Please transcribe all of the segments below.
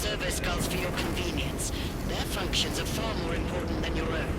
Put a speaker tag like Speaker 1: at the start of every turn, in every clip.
Speaker 1: servo skulls for your convenience. Their functions are far more important than your own.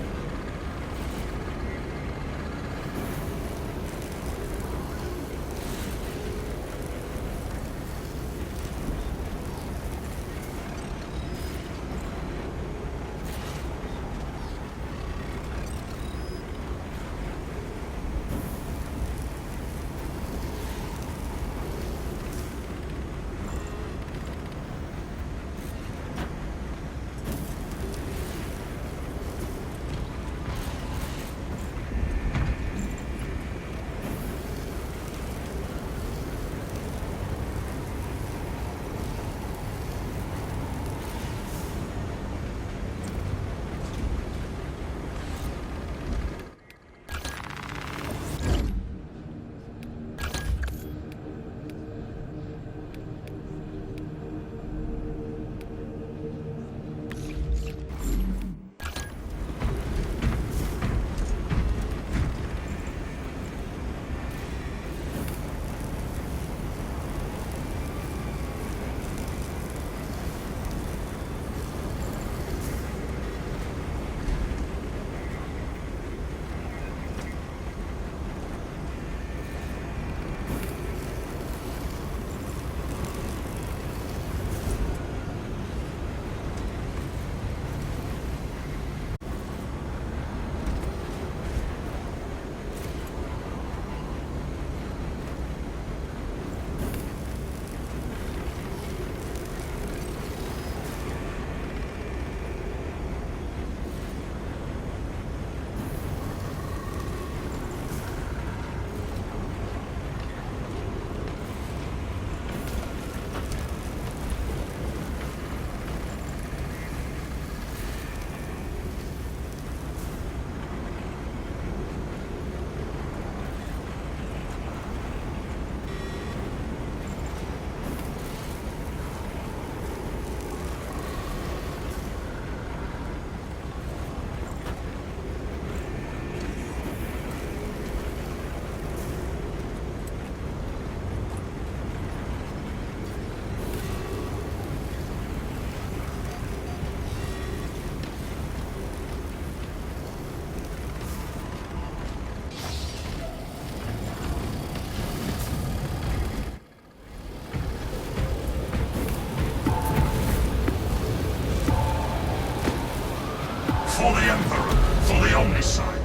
Speaker 2: For the Emperor, for the Omnicide.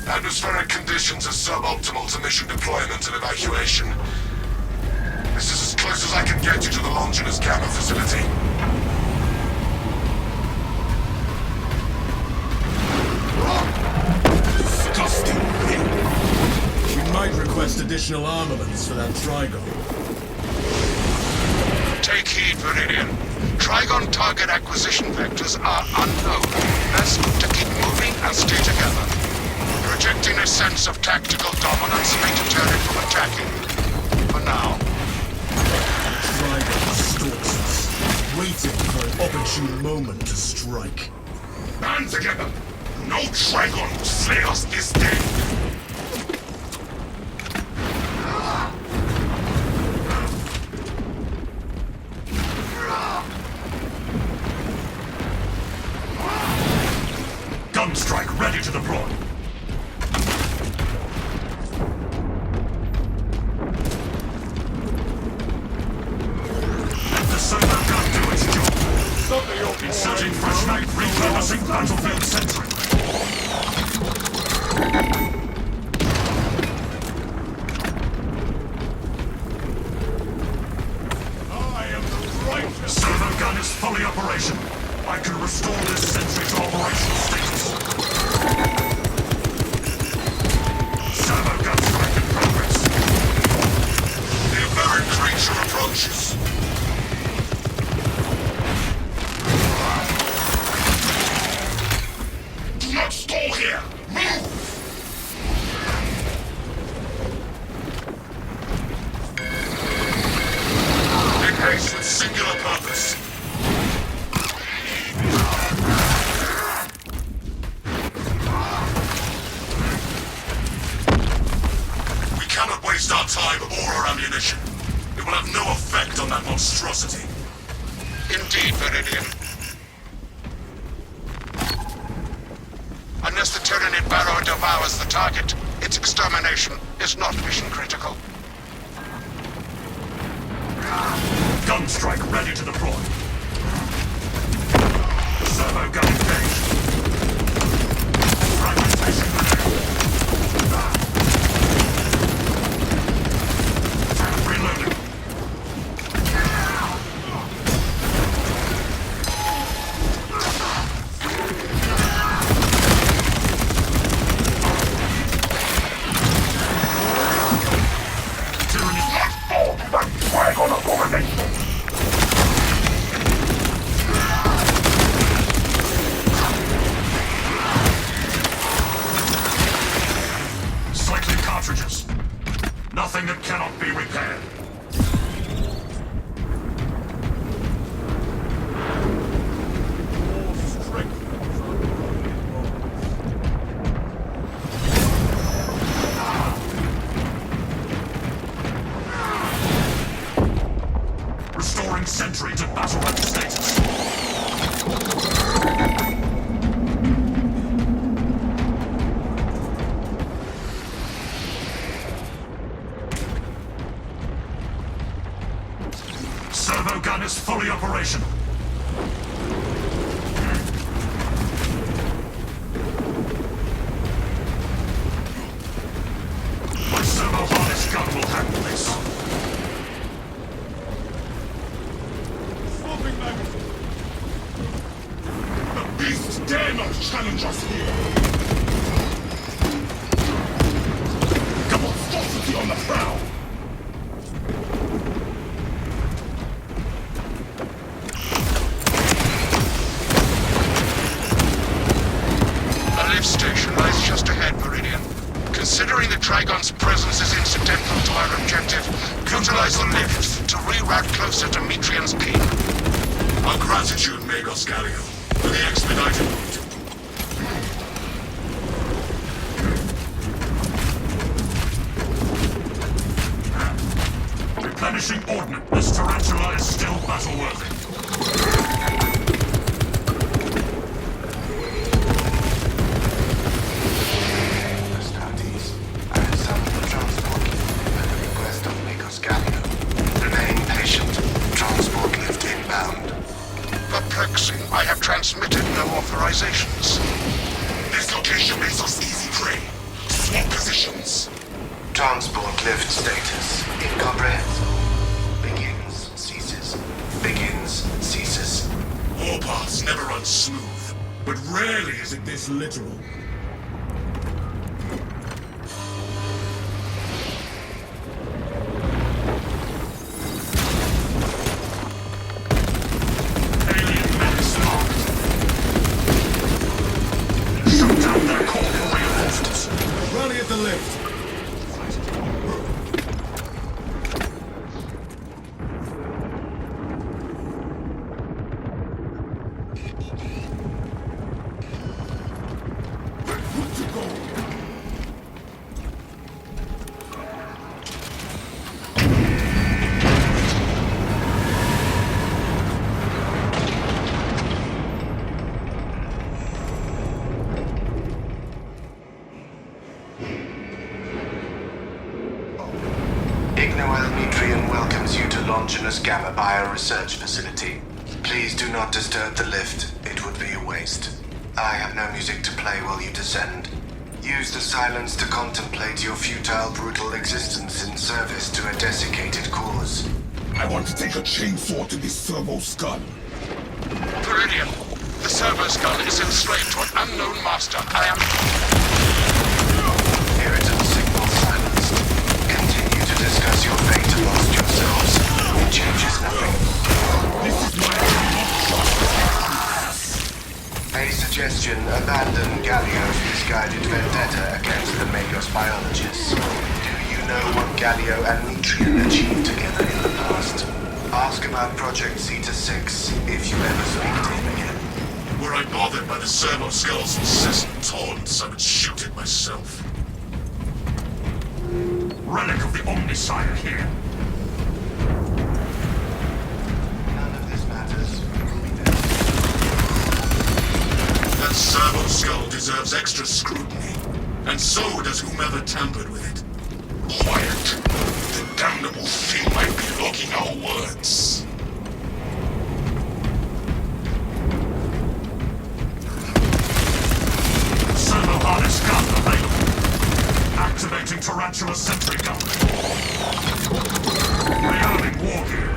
Speaker 2: Atmospheric conditions are suboptimal to mission deployment and evacuation. This is as close as I can get you to the Longinus Gamma facility.
Speaker 3: Disgusting thing. We might request additional armaments for that Trigon.
Speaker 2: Take heed, Viridian. Trigon target acquisition vectors are unknown. Best to keep moving and stay together. Projecting a sense of tactical dominance may deter it from attacking. For now.
Speaker 3: Trigon stalks us, waiting for an opportune moment to strike.
Speaker 2: Band together! No Trigon will slay us this day! Gunstrike ready to deploy! Let the sonar gun do its job!
Speaker 3: Stop it! I am the righteous.
Speaker 4: Servo gun is fully operational. I can restore this sentry to operational status. Servo gun strike in progress.
Speaker 2: The aberrant creature approaches. Do not stall here! Move! In haste with singular purpose. We cannot waste our time or our ammunition. It will have no effect on that monstrosity. Indeed, Viridian. Unless the Tyranid Barrow devours the target, its extermination is not mission critical.
Speaker 4: Gun strike ready to deploy. Servo gun engaged. Fragmentation grenade. Reloading. Cycling cartridges. Nothing that cannot be repaired. Restoring sentry to battle ready status. Servo gun is fully operational. My servo harness gun will handle this.
Speaker 3: Swapping magazine.
Speaker 2: The beast dare not challenge us here!
Speaker 4: Come on,
Speaker 2: Monstrosity on the prowl! The lift station lies just ahead, Meridian. Considering the Trigon's presence is incidental to our objective, utilize the lift to reroute closer to Metrian's keep. Our gratitude, Magos Gallio, for the expedited route.
Speaker 4: replenishing ordnance. This tarantula is still battle-worthy.
Speaker 2: Perplexing. I have transmitted no authorizations. This location makes us easy prey. Swap positions.
Speaker 5: Transport lift status incomprehensible. Begins, ceases. Begins, ceases.
Speaker 2: All paths never run smooth, but rarely is it
Speaker 3: This literal.
Speaker 4: Alien menace marked. Shoot down their core reinforcements.
Speaker 3: Rally at the lift.
Speaker 5: Metrian welcomes you to Longinus Gamma Bioresearch Facility. Please do not disturb the lift. It would be a waste. I have no music to play while you descend. Use the silence to contemplate your futile, brutal existence in service to a desiccated cause.
Speaker 3: I want to take a chainsaw to this servo skull.
Speaker 2: Viridian, the servo skull is enslaved to an unknown master. I am...
Speaker 5: Irritant signal silenced. Continue to discuss your fate amongst yourselves. It changes nothing.
Speaker 3: This is my
Speaker 5: A suggestion: abandon Gallio's misguided vendetta against the Magos biologists. Do you know what Gallio and Metrian achieved together in the past? Ask about Project Zeta-6 if you ever speak to him again.
Speaker 4: Were I bothered by the servo skull's incessant taunts, I would shoot it myself. Relic of the Omnisire here.
Speaker 5: None of this matters.
Speaker 4: That servo skull deserves extra scrutiny, and so does whomever tampered with it. Quiet. The damnable thing might be locking our words. Servo harness gun available. Activating Tarantula sentry gun. Rearming war gear.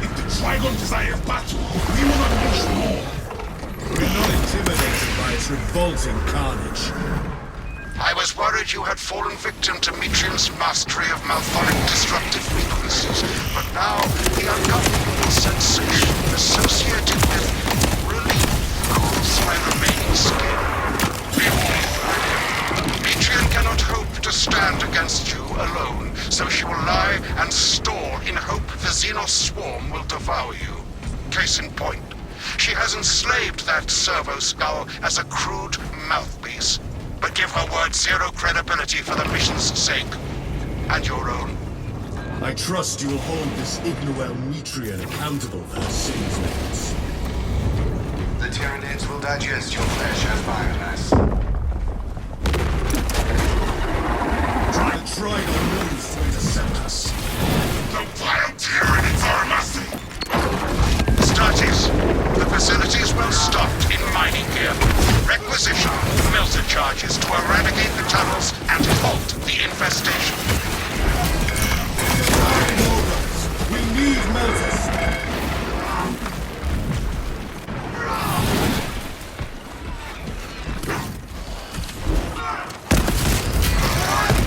Speaker 3: If the Trigon desires battle, we will unleash more. We're not intimidated by its revolting carnage.
Speaker 2: I was worried you had fallen victim to Metrium's mastery of malphonic disruptive frequencies, but now the ungovernable sensation associated with relief cools my remaining skin. Metrium cannot hope to stand against you alone, so she will lie and stall in hope the Xenos swarm will devour you. Case in point, she has enslaved that servo skull as a crude mouthpiece. But give her word zero credibility for the mission's sake. And your own.
Speaker 3: I trust you will hold this Ignoel Metrian accountable for her sins, mates.
Speaker 5: The Tyranids will digest your flesh as biomass.
Speaker 3: The Trigon moves to intercept us.
Speaker 4: The vile Tyranids are amassing.
Speaker 2: Statis, the facility is well stocked in mining gear. Requisition melter charges to eradicate the tunnels and halt the infestation.
Speaker 3: We need melters.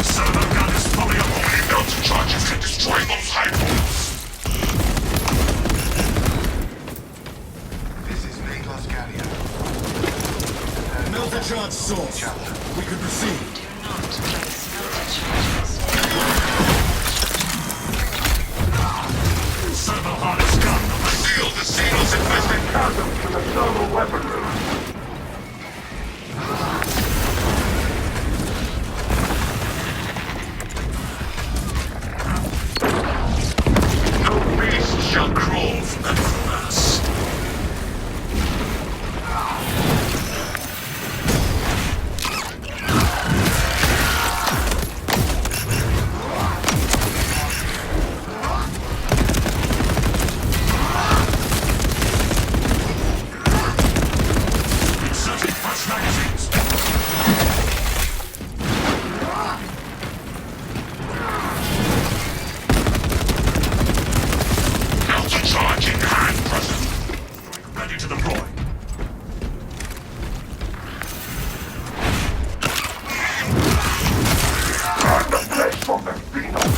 Speaker 4: Servo gun is fully up. Only melter charges can destroy those hideholds.
Speaker 5: This is Magos Gallio.
Speaker 3: Melter charge source. We can proceed.
Speaker 1: Do not place melter charges.
Speaker 4: Servo harness gun.
Speaker 2: Seal the Xenos infested chasm to the servo weapon room.
Speaker 4: No beast shall crawl from that crevasse. Inserting fresh magazines. Melter charge in hand, present. Ready to deploy. Turn the flesh from the Xenos.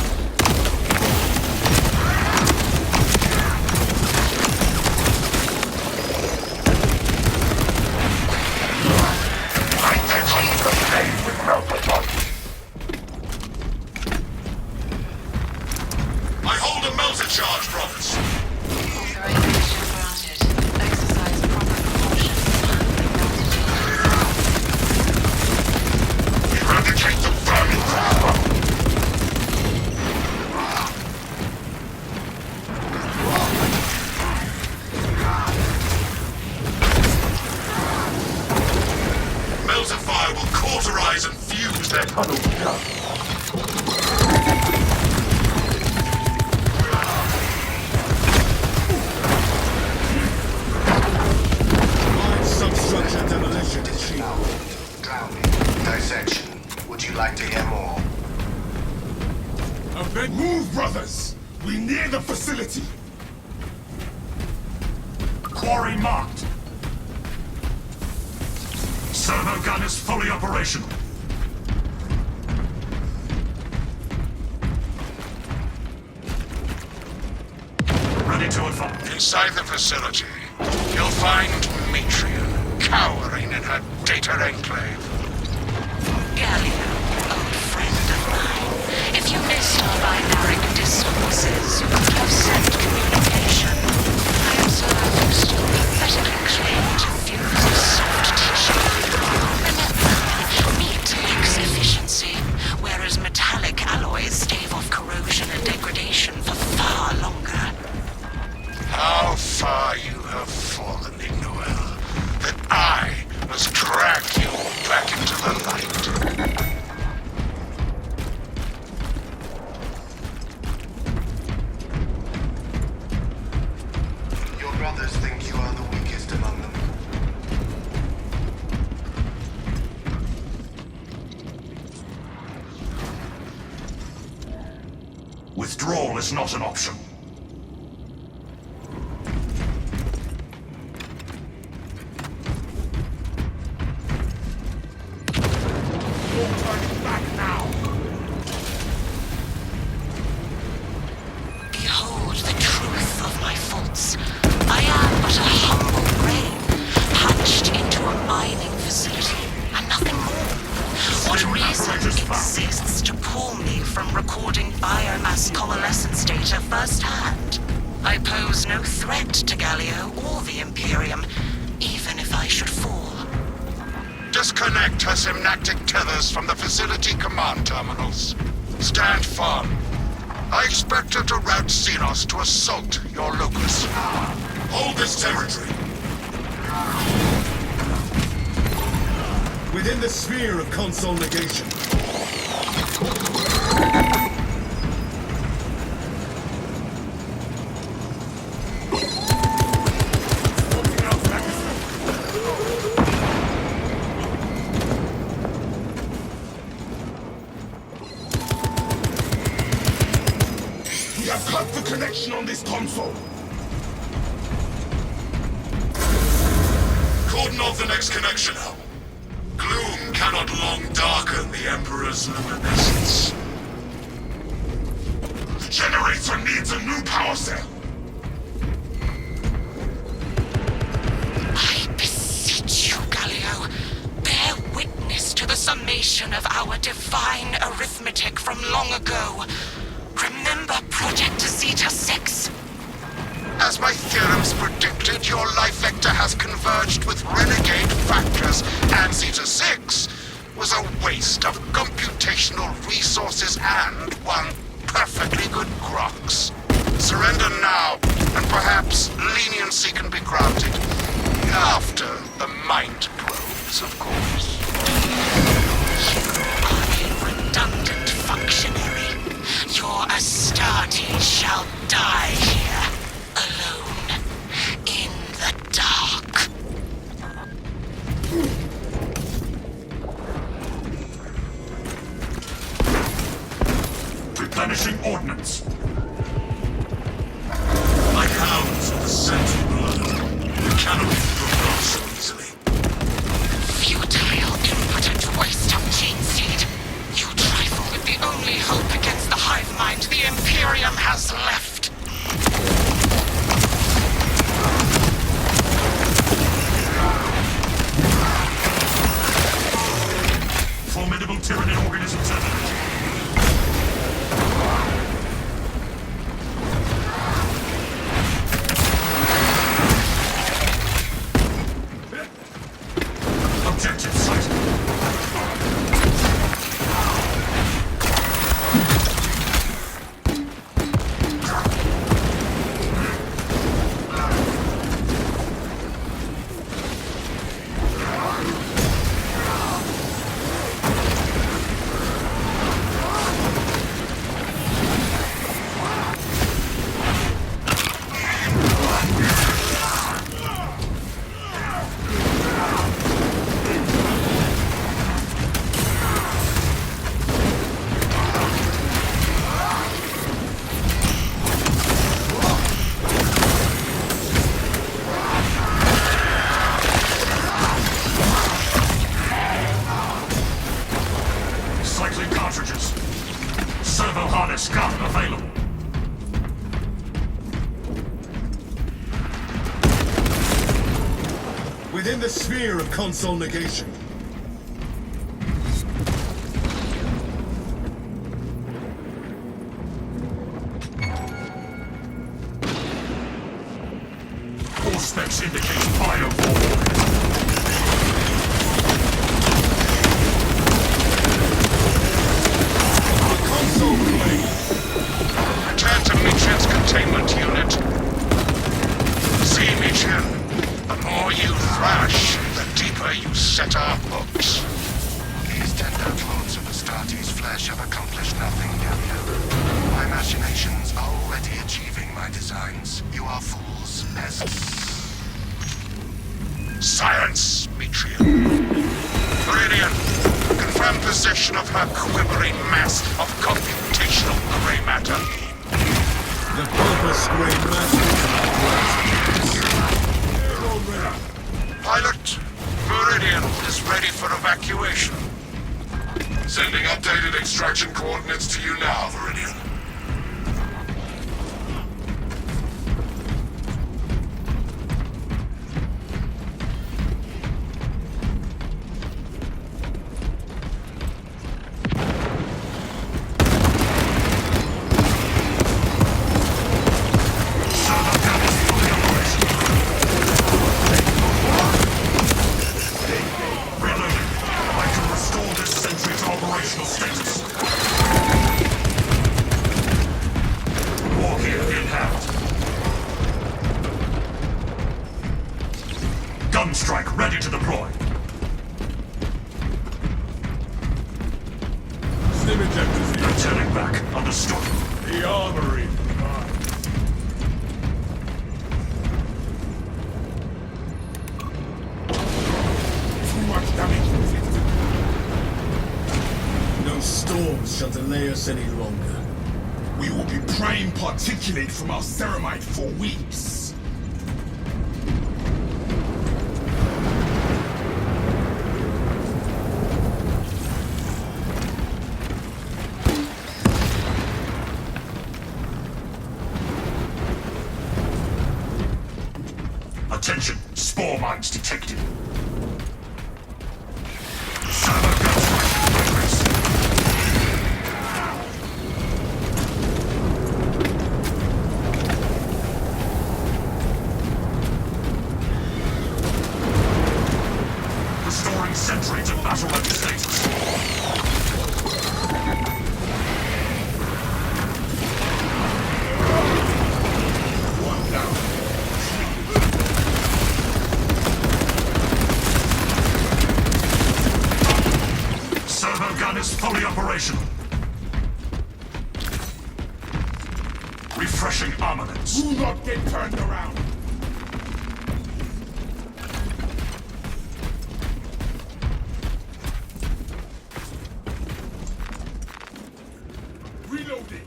Speaker 4: I detonate the flame with melter charge. I hold a melter charge, brothers.
Speaker 1: Authorization granted. Exercise proper precautions.
Speaker 4: Eradicate the vermin from the world. Melter fire will cauterize and fuse their tunnel shut.
Speaker 3: Substructure demolition achieved.
Speaker 5: Drowning. section. Would you like to hear more?
Speaker 3: Move, brothers! We near the facility!
Speaker 4: Quarry marked. Servo gun is fully operational. Ready to advance.
Speaker 2: Inside the facility, you'll find Metria cowering in her data enclave.
Speaker 1: Gallia, old friend of mine. If you missed our binary discourses, you could have sent communication. I observe you still pathetically claim to fuse a soft tissue. Remember, meat lacks efficiency, whereas metallic alloys stave off corrosion and degradation for far longer.
Speaker 2: How far you have fallen, Noel, that I must drag you back into the light.
Speaker 5: Your brothers think you are the weakest among them.
Speaker 4: Withdrawal is not an option.
Speaker 1: Behold the truth of my faults. I am but a humble brain, hatched into a mining facility, and nothing more. What reason exists to pull me from recording biomass coalescence data firsthand? I pose no threat to Gallia or the Imperium, even if I should fall.
Speaker 2: Disconnect her synaptic tethers from the facility command terminals. Stand firm. I expect her to route Xenos to assault your locus.
Speaker 4: Hold this territory.
Speaker 3: Within the sphere of console negation. We have cut the connection on this console.
Speaker 4: Cordon off the next connection now. Gloom cannot long darken the Emperor's luminescence. The generator needs a new power cell.
Speaker 1: I beseech you, Galio, bear witness to the summation of our divine arithmetic from long ago. Remember Project Zeta 6?
Speaker 2: As my theorems predicted, your life vector has converged with renegade factors, and Zeta 6 was a waste of computational resources and one perfectly good Grox. Surrender now, and perhaps leniency can be granted. After the mind probes, of course.
Speaker 1: You are a redundant functionary. Your Astartes shall die here, alone, in the dark.
Speaker 4: Replenishing ordnance. Like hounds of the scent of blood, we cannot be thrown off so easily.
Speaker 1: Futile, impotent waste of gene seed. You trifle with the only hope against the hive mind the Imperium has left.
Speaker 4: Formidable Tyranid organism terminated. Objective sighted. cartridges. Servo harness gun available.
Speaker 3: Within the sphere of console negation.
Speaker 4: All specs indicate bio-war.
Speaker 3: Console plane!
Speaker 2: Return to Mitrian's containment unit. See, Mitrian, the more you thrash, the deeper you set our hooks.
Speaker 5: These tender clones of Astartes' flesh have accomplished nothing, Galio. My machinations are already achieving my designs. You are fools, peasants.
Speaker 2: Silence, Mitrian. Viridian, confirm possession of her quivering mass of computational gray matter.
Speaker 3: The purpose gray matter.
Speaker 2: Pilot, Viridian is ready for evacuation.
Speaker 4: Sending updated extraction coordinates to you now, Viridian. Gunstrike ready to deploy.
Speaker 3: Stim ejectors here.
Speaker 4: Returning back. Understood.
Speaker 3: The armory.
Speaker 4: Too much damage.
Speaker 3: No storms shall delay us any longer.
Speaker 4: We will be praying particulate from our ceramite for weeks. Attention, spore mines detected. Servo gunstrike in progress. Restoring sentry to battle-ready status. One down. Servo gun is fully operational. Refreshing armaments.
Speaker 3: Do not get turned around. Reloading.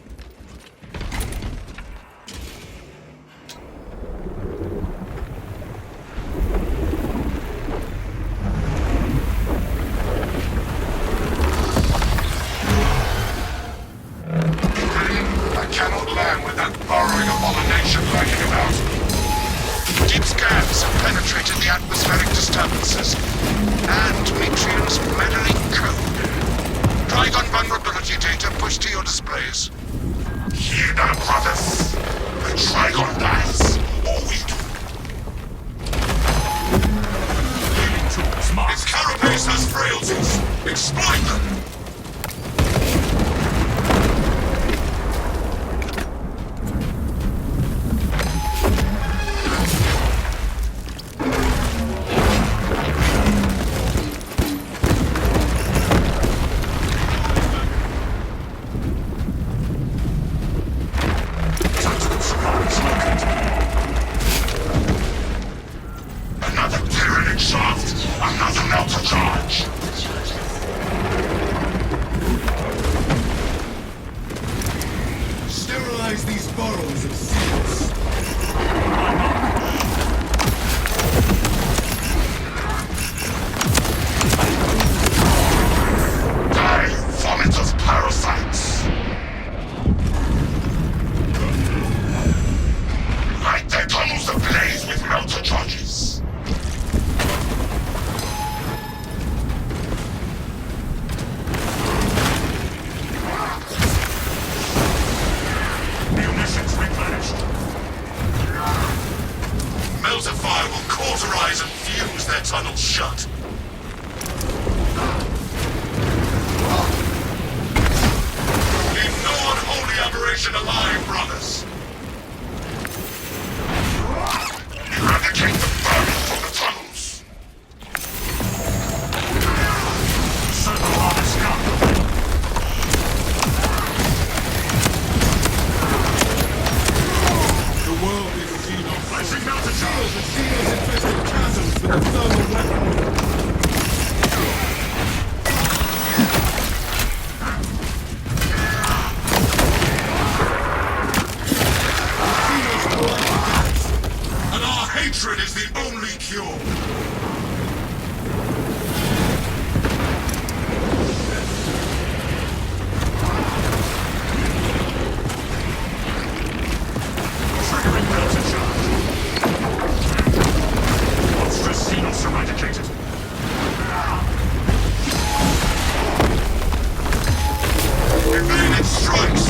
Speaker 2: I cannot land with that burrowing abomination lurking about. Deep scans have penetrated the atmospheric disturbances and Mitrian's meddling code. Trigon vulnerability data pushed to your displays.
Speaker 4: Hear that, brothers. The Trigon dies, or we do. Healing tools marked.
Speaker 2: Its carapace has frailties. Exploit them!
Speaker 4: Tactical supplies located.
Speaker 2: Another tyrannic shaft! Another melter charge!
Speaker 4: shut. Leave no unholy aberration alive, brothers. Eradicate the vermin from the tunnels. Send the longest gun.
Speaker 3: The world is seen on
Speaker 4: Placing melted charge.
Speaker 3: the seals infested chasms with a thermal weapon.
Speaker 4: And our hatred is the only cure. Triggering melted charge. Monstrous xenos eradicated. Evaded strikes!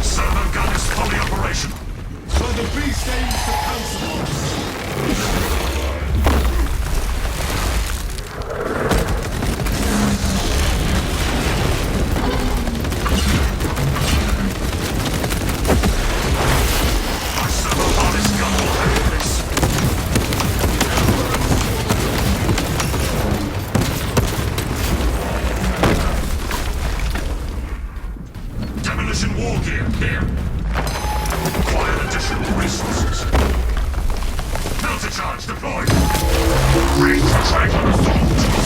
Speaker 4: Servo gun is fully operational.
Speaker 3: So the beast aims to pounce upon us.
Speaker 4: Our servo harness gun will handle this. Demolition war gear here. Require additional resources. Melter charge deployed. Ready to track on assault.